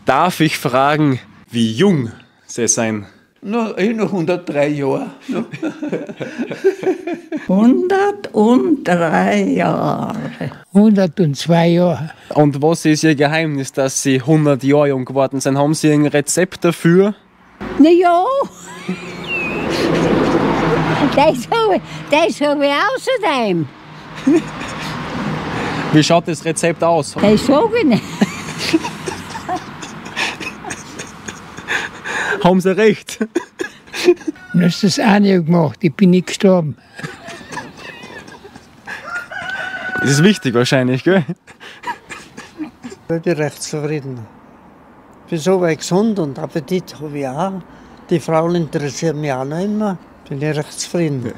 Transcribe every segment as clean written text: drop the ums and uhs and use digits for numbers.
Darf ich fragen, wie jung Sie sein? Noch 103 Jahre. 103 Jahre. 102 Jahre. Und was ist Ihr Geheimnis, dass Sie 100 Jahre jung geworden sind? Haben Sie ein Rezept dafür? Na ja. Das habe ich außerdem. Wie schaut das Rezept aus? Das sage ich nicht. Haben Sie recht? Du hast das auch nicht gemacht, ich bin nicht gestorben. Das ist wichtig wahrscheinlich, gell? Ich bin recht zufrieden. Ich bin so weit gesund und Appetit habe ich auch. Die Frauen interessieren mich auch noch immer. Bin ich recht zufrieden.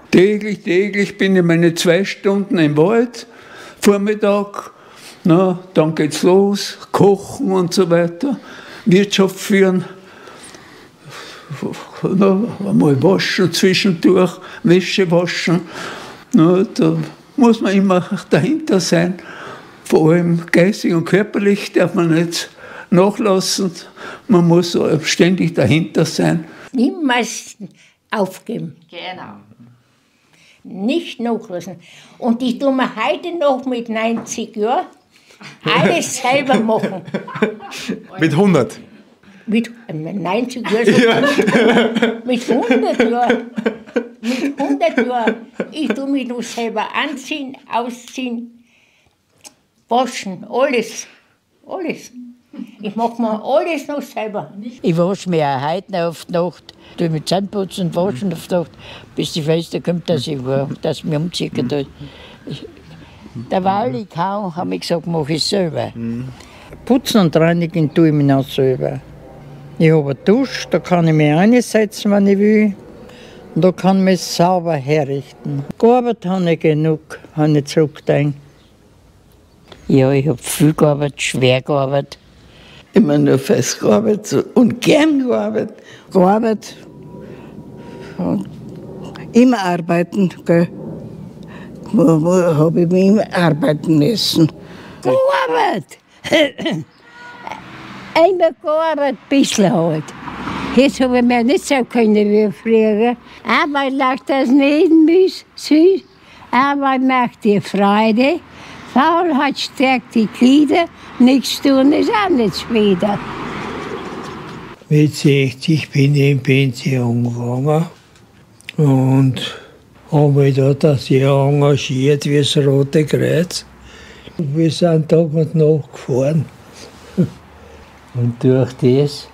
Täglich bin ich meine 2 Stunden im Wald, Vormittag, dann geht's los, kochen und so weiter, Wirtschaft führen, einmal waschen zwischendurch, Wäsche waschen. Da muss man immer dahinter sein, vor allem geistig und körperlich darf man nicht nachlassen, man muss ständig dahinter sein. Niemals aufgeben. Genau. Nicht nachlassen. Und ich tue mir heute noch mit 90 Jahren alles selber machen. Mit 100? Mit 90 Jahren. Mit 100 Jahren. Mit 100 Jahren. Ich tue mich noch selber anziehen, ausziehen, waschen, alles. Alles. Ich mache mir alles noch selber. Ich wasche mich auch heute noch auf die Nacht. Ich mit Zähneputzen und waschen auf die Nacht, bis die Schwester kommt, dass ich mich umziehen tue. Derweil ich kann, habe ich gesagt, mache ich es selber. Putzen und reinigen tue ich mich auch selber. Ich habe eine Dusche, da kann ich mich reinsetzen, wenn ich will. Und da kann ich mich sauber herrichten. Gearbeitet habe ich genug, wenn ich zurückdenke. Ja, ich habe viel gearbeitet, schwer gearbeitet. Immer nur fest gearbeitet und gern gearbeitet. Gearbeitet. Immer arbeiten, gell? Wo habe ich mich immer arbeiten müssen? Gearbeitet! Einmal gearbeitet, ein bisschen halt. Jetzt habe ich mir nicht so können wie früher. Arbeit macht das nicht süß. Arbeit macht dir Freude. Faulheit stärkt die Glieder. Nichts tun ist auch nicht später. Mit 60 bin ich in Pension gegangen und habe mich da das Jahr engagiert wie das Rote Kreuz. Und wir sind Tag und Nacht gefahren. Und durch das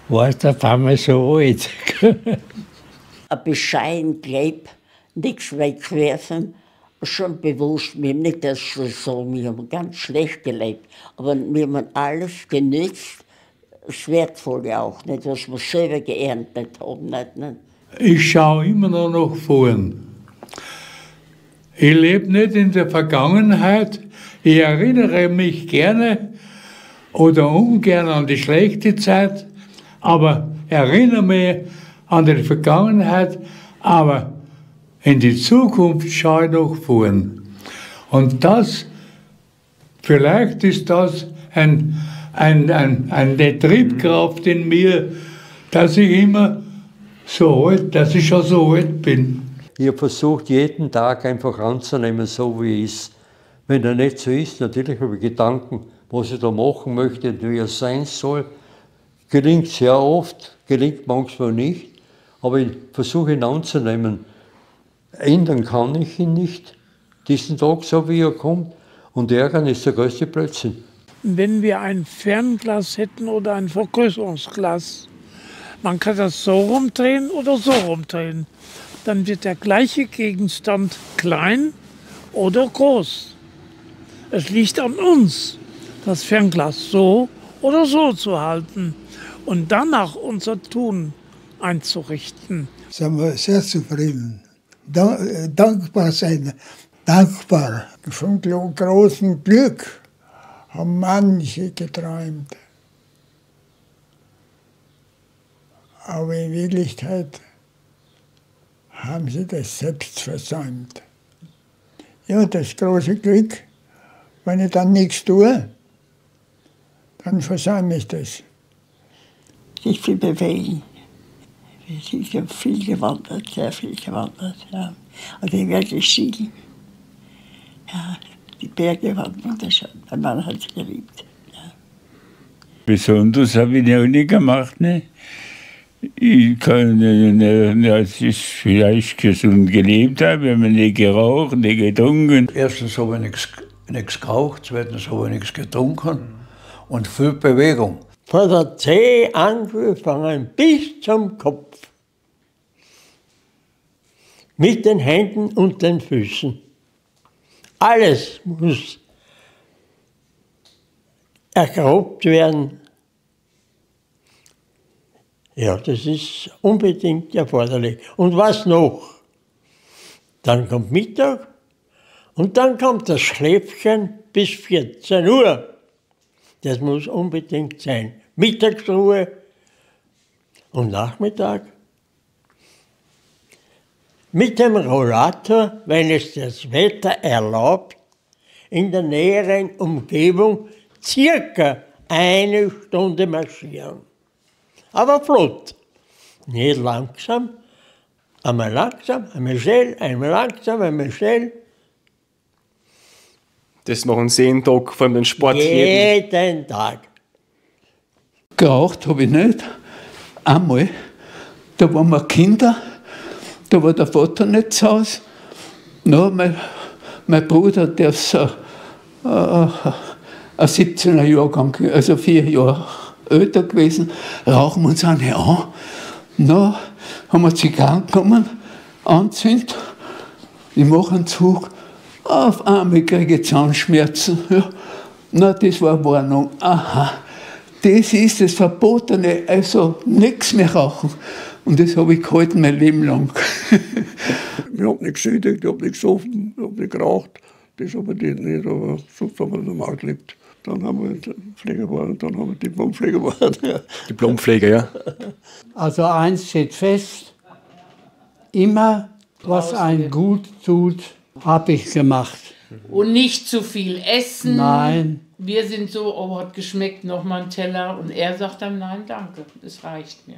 war es auf einmal so alt. Ein bescheiden Leib, nichts wegwerfen. Schon bewusst, wir haben nicht das so, wir haben ganz schlecht gelebt, aber wir haben alles genützt, das Wertvolle auch, nicht, was wir selber geerntet haben. Nicht. Ich schaue immer noch nach vorn. Ich lebe nicht in der Vergangenheit, ich erinnere mich gerne oder ungern an die schlechte Zeit, aber erinnere mich an die Vergangenheit, aber in die Zukunft schaue ich nach vorn. Und das, vielleicht ist das eine Triebkraft in mir, dass ich immer so alt, dass ich schon so alt bin. Ich habe versucht, jeden Tag einfach anzunehmen, so wie er ist. Wenn er nicht so ist, natürlich habe ich Gedanken, was ich da machen möchte und wie er sein soll. Gelingt sehr oft, gelingt manchmal nicht, aber ich versuche ihn anzunehmen. Ändern kann ich ihn nicht, diesen Tag so wie er kommt, und ärgern ist der größte Blödsinn. Wenn wir ein Fernglas hätten oder ein Vergrößerungsglas, man kann das so rumdrehen oder so rumdrehen, dann wird der gleiche Gegenstand klein oder groß. Es liegt an uns, das Fernglas so oder so zu halten und danach unser Tun einzurichten. Sind wir sehr zufrieden. Dankbar sein, dankbar. Von großem Glück haben manche geträumt. Aber in Wirklichkeit haben sie das selbst versäumt. Ja, das große Glück, wenn ich dann nichts tue, dann versäume ich das. Sich viel bewegen. Wir sind ja viel gewandert, sehr viel gewandert. Ja. Und ich werde schielen. Ja, die Berge waren wunderschön. Mein Mann hat es geliebt. Ja. Besonders habe ich noch nicht gemacht. Ne? Ich kann, es ist vielleicht gesund gelebt, haben, wir haben nicht geraucht, nicht getrunken. Erstens habe ich nichts geraucht, zweitens habe ich nichts getrunken und viel Bewegung. Von der Zehe angefangen bis zum Kopf. Mit den Händen und den Füßen. Alles muss erprobt werden. Ja, das ist unbedingt erforderlich. Und was noch? Dann kommt Mittag und dann kommt das Schläfchen bis 14 Uhr. Das muss unbedingt sein. Mittagsruhe und Nachmittag. Mit dem Rollator, wenn es das Wetter erlaubt, in der näheren Umgebung circa 1 Stunde marschieren. Aber flott. Nicht langsam, einmal schnell, einmal langsam, einmal schnell. Das machen Sie jeden Tag, vor allem den Sport. Jeden Tag. Geraucht habe ich nicht. Einmal, da waren wir Kinder, da war der Vater nicht zu Hause. No, mein Bruder, der ist ein 17er Jahrgang, also 4 Jahre älter gewesen, rauchen wir uns eine an. No, haben wir Zigarren genommen, anzündet, ich mache einen Zug, auf einmal kriege ich Zahnschmerzen. Ja. Na, das war eine Warnung. Aha, das ist das Verbotene, also nichts mehr rauchen. Und das habe ich gehalten mein Leben lang. Ich habe nicht gesündigt, ich habe nicht gesoffen, ich habe nicht geraucht. Das habe ich nicht, aber sonst haben wir normal gelebt. Dann haben wir Pfleger geworden, dann haben wir Diplompfleger geworden. Ja. Diplompfleger, ja. Also eins steht fest, immer was einem gut tut, habe ich gemacht. Und nicht zu viel essen. Nein. Wir sind so, oh, hat geschmeckt, noch mal einen Teller. Und er sagt dann, nein, danke, das reicht mir.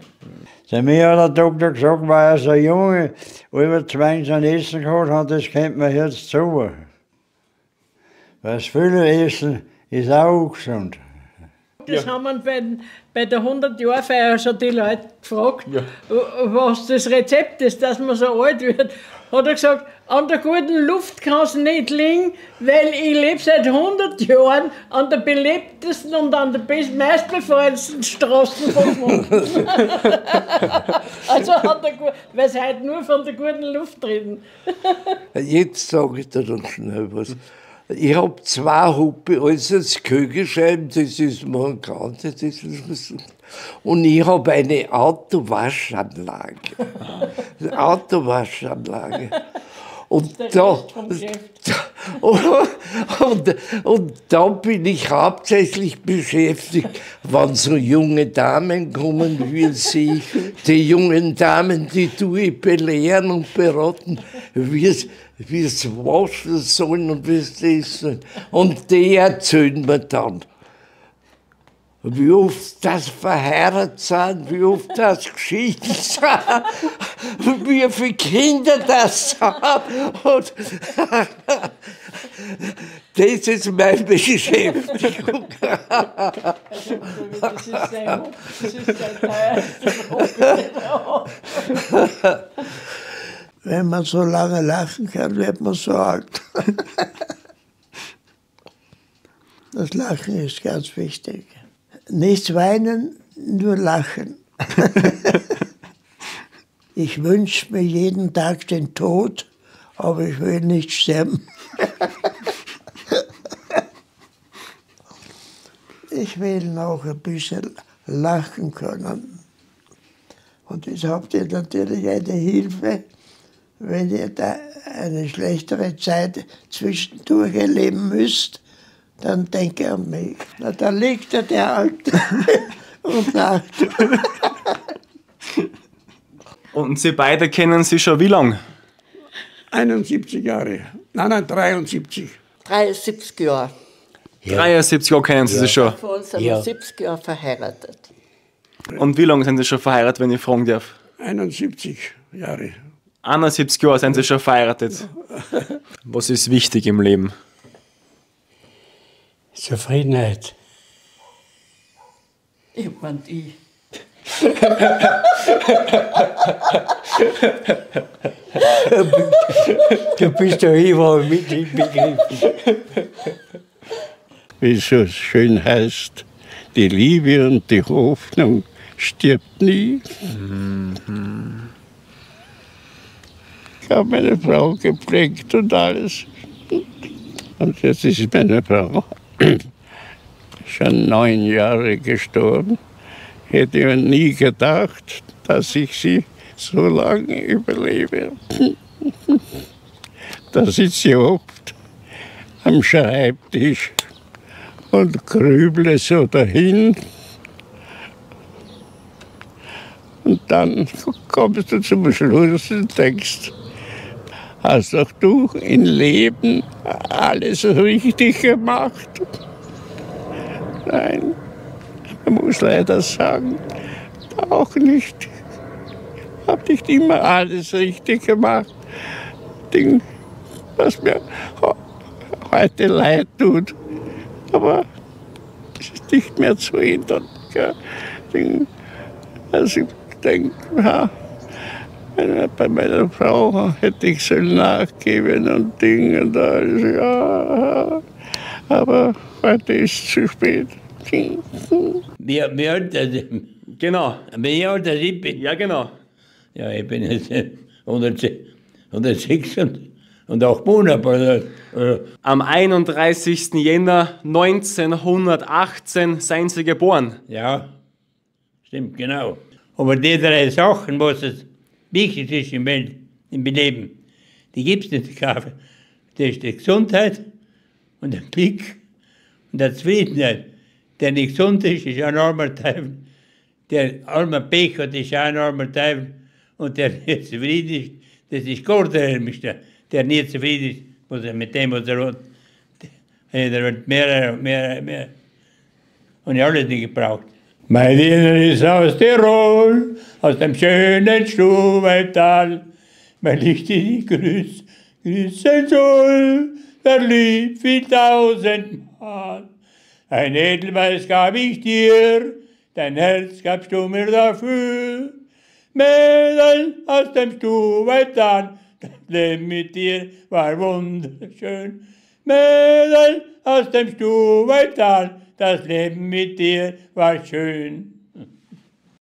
Zu mir hat der Doktor gesagt, weil er so Junge über 20 Essen gehabt hat, das kennt man jetzt zu. Weil das viele Essen ist auch gesund. Das haben wir bei der 100-Jahr-Feier schon die Leute gefragt, was das Rezept ist, dass man so alt wird. Hat er gesagt, an der guten Luft kann es nicht liegen, weil ich lebe seit 100 Jahren an der belebtesten und an der meistbefreundetsten Straßen von Schwanden. Also weil sie heute nur von der guten Luft reden. Jetzt sage ich dir dann schnell was. Ich habe 2 Huppe, also das Kügelscheiben, das ist mir ein Ganze, das ist was. Und ich habe eine Autowaschanlage. Und da bin ich hauptsächlich beschäftigt, wenn so junge Damen kommen, will sie die jungen Damen, die tue ich belehren und beraten, wie es waschen sollen und wie es das sollen. Und die erzählen mir dann, wie oft das verheiratet sind, wie oft das geschieden sind, wie viele Kinder das haben. Und das ist meine Beschäftigung. Das ist sein teuerstes. Wenn man so lange lachen kann, wird man so alt. Das Lachen ist ganz wichtig. Nichts weinen, nur lachen. Ich wünsche mir jeden Tag den Tod, aber ich will nicht sterben. Ich will noch ein bisschen lachen können. Und jetzt habt ihr natürlich eine Hilfe, wenn ihr da eine schlechtere Zeit zwischendurch erleben müsst. Dann denke an mich. Na, da liegt der Alte und lacht. Und Sie beide kennen Sie schon wie lange? 71 Jahre. Nein, 73. 73 Jahre. Ja. 73 Jahre kennen Sie sich schon. Davon sind wir 70 Jahre verheiratet. Und wie lange sind Sie schon verheiratet, wenn ich fragen darf? 71 Jahre. 71 Jahre sind Sie schon verheiratet. Was ist wichtig im Leben? Zufriedenheit. Ich meine, ich. Du bist doch überall mit inbegriffen. Wie es so schön heißt, die Liebe und die Hoffnung stirbt nie. Ich habe meine Frau gepflegt und alles. Und jetzt ist meine Frau schon 9 Jahre gestorben. Hätte ich nie gedacht, dass ich sie so lange überlebe. Da sitze ich oft am Schreibtisch und grüble so dahin. Und dann kommst du zum Schluss und denkst, hast doch du im Leben alles richtig gemacht? Nein, man muss leider sagen, auch nicht. Ich habe nicht immer alles richtig gemacht. Ding, was mir heute leid tut. Aber es ist nicht mehr zu ändern. Ding, also ich denke, ja, bei meiner Frau hätte ich sollen nachgeben und Dinge und alles. Ja, aber heute ist es zu spät. Wie alt Genau. Wie alt ich bin? Ja, genau. Ja, ich bin jetzt 106 und 8 Monate. Am 31. Jänner 1918 sind Sie geboren. Ja, stimmt, genau. Aber die 3 Sachen, was es wichtig ist im Leben, die gibt es nicht zu kaufen. Das ist die Gesundheit und der Glück und der Zufriedenheit. Der nicht gesund ist, ist ein armer Teufel. Der arme Pech hat, ist auch ein armer Teufel. Und der nicht zufrieden ist, das ist Gott der Ärmste. Der nicht zufrieden ist, was er mit dem, was er hat. Der hat mehr. Und ich alles nicht gebraucht. Mein Wiener ist aus Tirol, aus dem schönen Stubaital. Mein Licht in die grüßen soll, verliebt wie 1000-mal. Ein Edelweiß gab ich dir, dein Herz gabst du mir dafür. Mädel aus dem Stubaital, das Leben mit dir war wunderschön. Mädel aus dem Stubaital, das Leben mit dir war schön.